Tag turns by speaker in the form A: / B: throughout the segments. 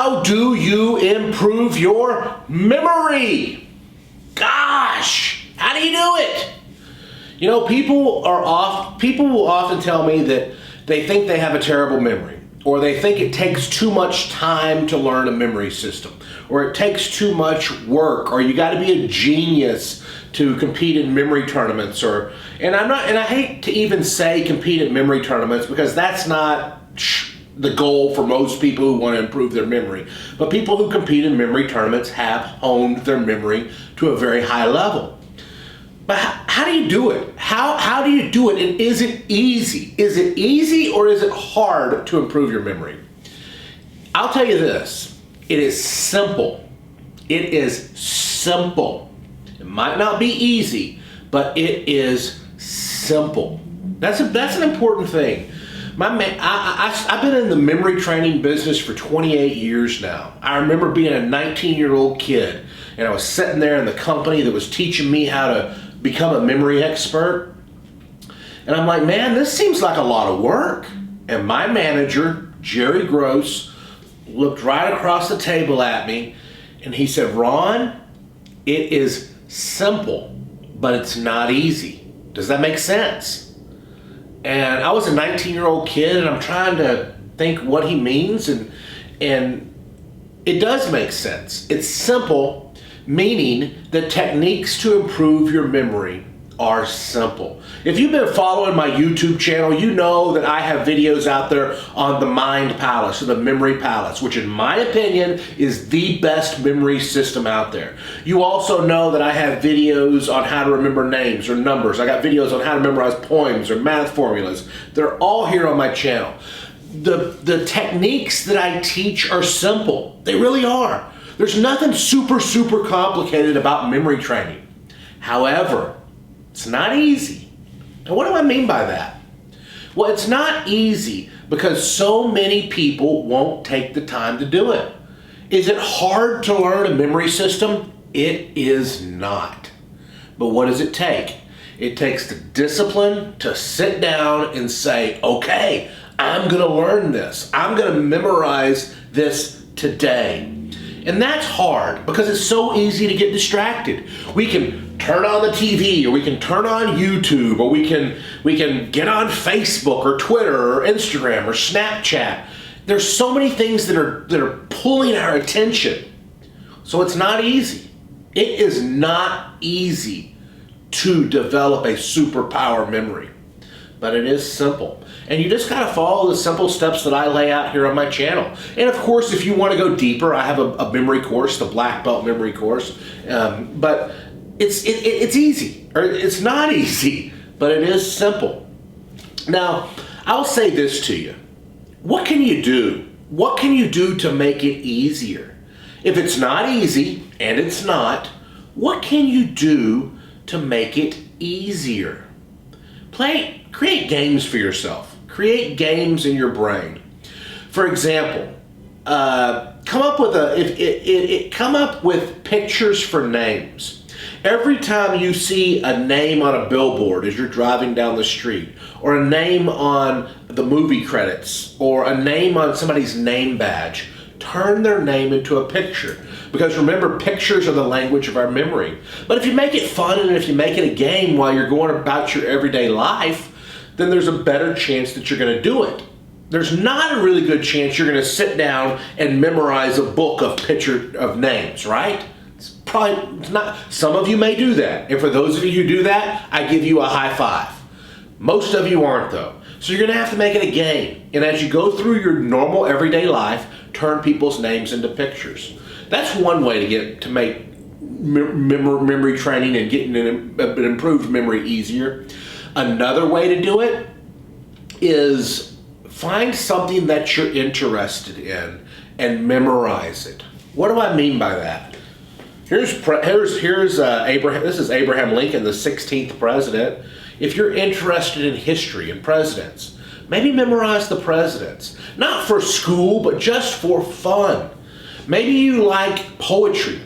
A: How do you improve your memory? Gosh, how do you do it? You know, people will often tell me that they think they have a terrible memory, or they think it takes too much time to learn a memory system, or it takes too much work, or you got to be a genius to compete in memory tournaments, and I hate to even say compete in memory tournaments because that's not the goal for most people who want to improve their memory. But people who compete in memory tournaments have honed their memory to a very high level. But how do you do it? How do you do it? And is it easy? Is it easy or is it hard to improve your memory? I'll tell you this. It is simple. It is simple. It might not be easy, but it is simple. That's an important thing. I've been in the memory training business for 28 years now. I remember being a 19-year-old kid, and I was sitting there in the company that was teaching me how to become a memory expert. And I'm like, man, this seems like a lot of work. And my manager, Jerry Gross, looked right across the table at me, and he said, Ron, it is simple, but it's not easy. Does that make sense? And I was a 19-year-old kid, and I'm trying to think what he means, and it does make sense. It's simple, meaning the techniques to improve your memory are simple. If you've been following my YouTube channel, you know that I have videos out there on the Mind Palace, or the Memory Palace, which in my opinion is the best memory system out there. You also know that I have videos on how to remember names or numbers. I got videos on how to memorize poems or math formulas. They're all here on my channel. The techniques that I teach are simple. They really are. There's nothing super complicated about memory training. However, it's not easy. And what do I mean by that? Well, it's not easy because so many people won't take the time to do it. Is it hard to learn a memory system? It is not. But what does it take? It takes the discipline to sit down and say, okay, I'm going to learn this. I'm going to memorize this today. And that's hard because it's so easy to get distracted. We can turn on the TV, or we can turn on YouTube, or we can get on Facebook or Twitter or Instagram or Snapchat. There's so many things that are pulling our attention. So it's not easy. It is not easy to develop a superpower memory, but it is simple. And you just gotta follow the simple steps that I lay out here on my channel. And of course, if you want to go deeper, I have a memory course, the Black Belt Memory Course. But it's easy, or it's not easy, but it is simple. Now, I'll say this to you. What can you do? What can you do to make it easier? If it's not easy, and it's not, what can you do to make it easier? Create games for yourself. Create games in your brain. For example, come up with pictures for names. Every time you see a name on a billboard as you're driving down the street, or a name on the movie credits, or a name on somebody's name badge, turn their name into a picture. Because remember, pictures are the language of our memory. But if you make it fun, and if you make it a game while you're going about your everyday life, then there's a better chance that you're going to do it. There's not a really good chance you're going to sit down and memorize a book of names, right? It's not. Some of you may do that. And for those of you who do that, I give you a high five. Most of you aren't, though. So you're going to have to make it a game. And as you go through your normal everyday life, turn people's names into pictures. That's one way to make memory training and getting an improved memory easier. Another way to do it is find something that you're interested in and memorize it. What do I mean by that? Here's Abraham. This is Abraham Lincoln, the 16th president. If you're interested in history and presidents, maybe memorize the presidents. Not for school, but just for fun. Maybe you like poetry.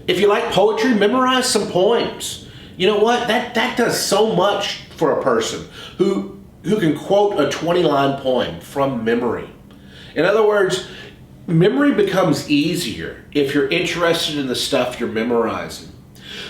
A: If you like poetry, memorize some poems. You know what? That does so much for a person who can quote a 20-line poem from memory. In other words, memory becomes easier if you're interested in the stuff you're memorizing.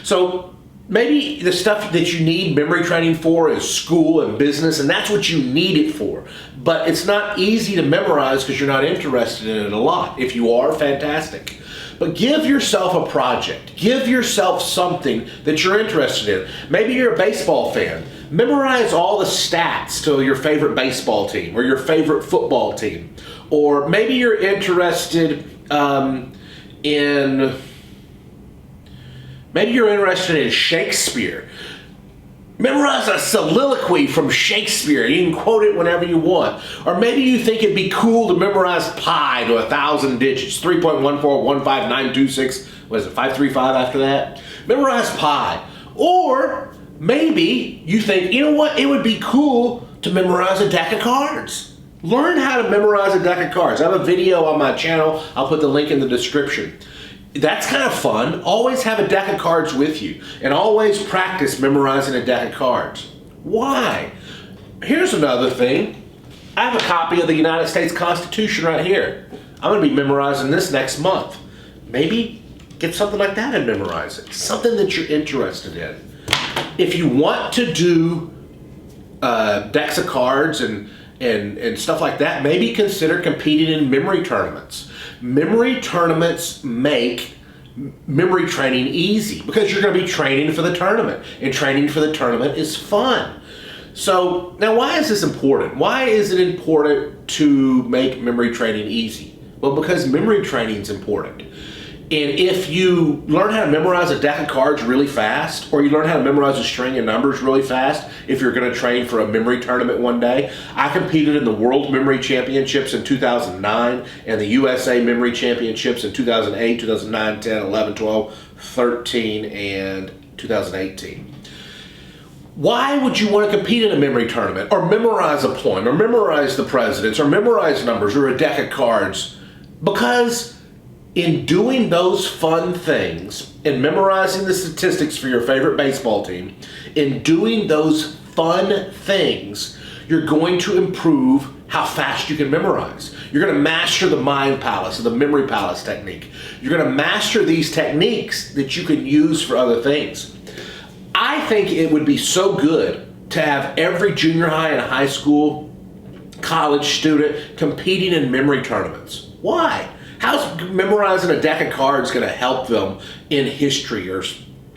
A: So maybe the stuff that you need memory training for is school and business, and that's what you need it for. But it's not easy to memorize because you're not interested in it a lot. If you are, fantastic. But give yourself a project. Give yourself something that you're interested in. Maybe you're a baseball fan. Memorize all the stats to your favorite baseball team or your favorite football team. Or maybe you're interested in Shakespeare. Memorize a soliloquy from Shakespeare. You can quote it whenever you want. Or maybe you think it'd be cool to memorize pi to 1,000 digits. 3.1415926. What is it, 535 after that? Memorize pi. Or maybe you think, you know what, it would be cool to memorize a deck of cards. Learn how to memorize a deck of cards. I have a video on my channel. I'll put the link in the description. That's kind of fun. Always have a deck of cards with you and always practice memorizing a deck of cards. Why? Here's another thing. I have a copy of the United States Constitution right here. I'm going to be memorizing this next month. Maybe get something like that and memorize it. Something that you're interested in. If you want to do decks of cards and stuff like that, maybe consider competing in memory tournaments. Memory tournaments make memory training easy because you're going to be training for the tournament, and training for the tournament is fun. So now, why is this important? Why is it important to make memory training easy? Well, because memory training is important. And if you learn how to memorize a deck of cards really fast, or you learn how to memorize a string of numbers really fast, if you're going to train for a memory tournament one day. I competed in the World Memory Championships in 2009 and the USA Memory Championships in 2008, 2009, 10, 11, 12, 13, and 2018. Why would you want to compete in a memory tournament, or memorize a poem, or memorize the presidents, or memorize numbers, or a deck of cards? Because in doing those fun things, in memorizing the statistics for your favorite baseball team, in doing those fun things, you're going to improve how fast you can memorize. You're going to master the mind palace, or the memory palace technique. You're going to master these techniques that you can use for other things. I think it would be so good to have every junior high and high school, college student competing in memory tournaments. Why? How's memorizing a deck of cards going to help them in history?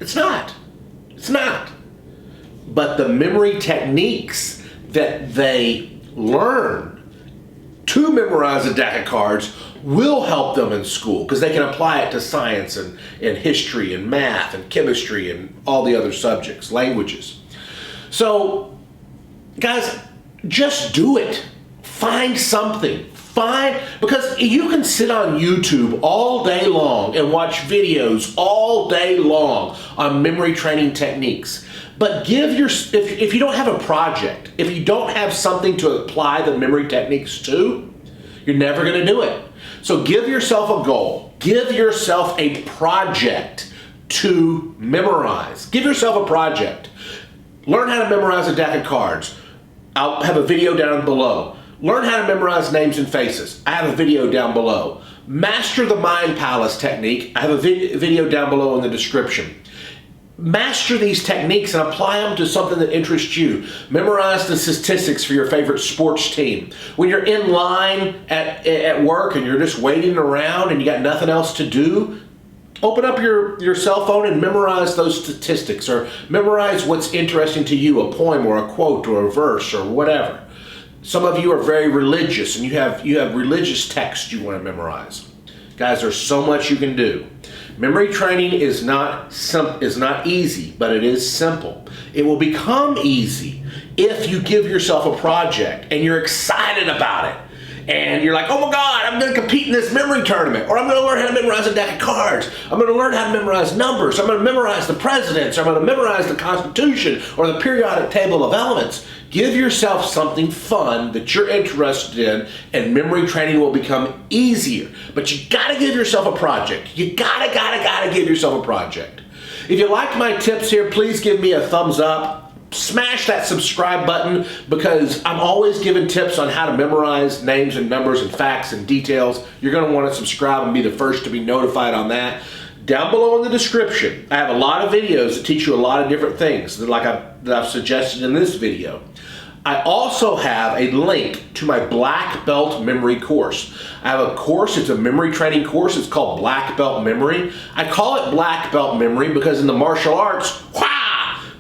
A: It's not. It's not. But the memory techniques that they learn to memorize a deck of cards will help them in school, because they can apply it to science and history and math and chemistry and all the other subjects, languages. So, guys, just do it. Find something. Because you can sit on YouTube all day long and watch videos all day long on memory training techniques. But if you don't have a project, if you don't have something to apply the memory techniques to, you're never going to do it. So give yourself a goal. Give yourself a project to memorize. Give yourself a project. Learn how to memorize a deck of cards. I'll have a video down below. Learn how to memorize names and faces. I have a video down below. Master the mind palace technique. I have a video down below in the description. Master these techniques and apply them to something that interests you. Memorize the statistics for your favorite sports team. When you're in line at work and you're just waiting around and you got nothing else to do, open up your cell phone and memorize those statistics, or memorize what's interesting to you, a poem or a quote or a verse or whatever. Some of you are very religious and you have religious texts you want to memorize. Guys, there's so much you can do. Memory training is not easy, but it is simple. It will become easy if you give yourself a project and you're excited about it. And you're like, oh my God, I'm going to compete in this memory tournament. Or I'm going to learn how to memorize a deck of cards. I'm going to learn how to memorize numbers. I'm going to memorize the presidents. I'm going to memorize the Constitution or the periodic table of elements. Give yourself something fun that you're interested in, and memory training will become easier. But you got to give yourself a project. You gotta give yourself a project. If you like my tips here, please give me a thumbs up. smash that subscribe button, because I'm always giving tips on how to memorize names and numbers and facts and details. You're going to want to subscribe and be the first to be notified on that. Down below in the description, I have a lot of videos that teach you a lot of different things that I've suggested in this video. I also have a link to my Black Belt Memory course. I have a course, it's a memory training course, it's called Black Belt Memory. I call it Black Belt Memory because in the martial arts,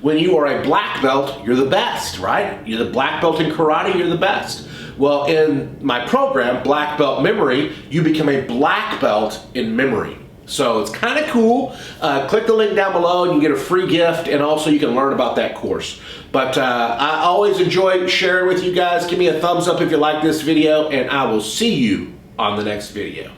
A: when you are a black belt, you're the best, right? You're the black belt in karate, you're the best. Well, in my program, Black Belt Memory, you become a black belt in memory. So it's kind of cool. Click the link down below and you can get a free gift, and also you can learn about that course. But I always enjoy sharing with you guys. Give me a thumbs up if you like this video, and I will see you on the next video.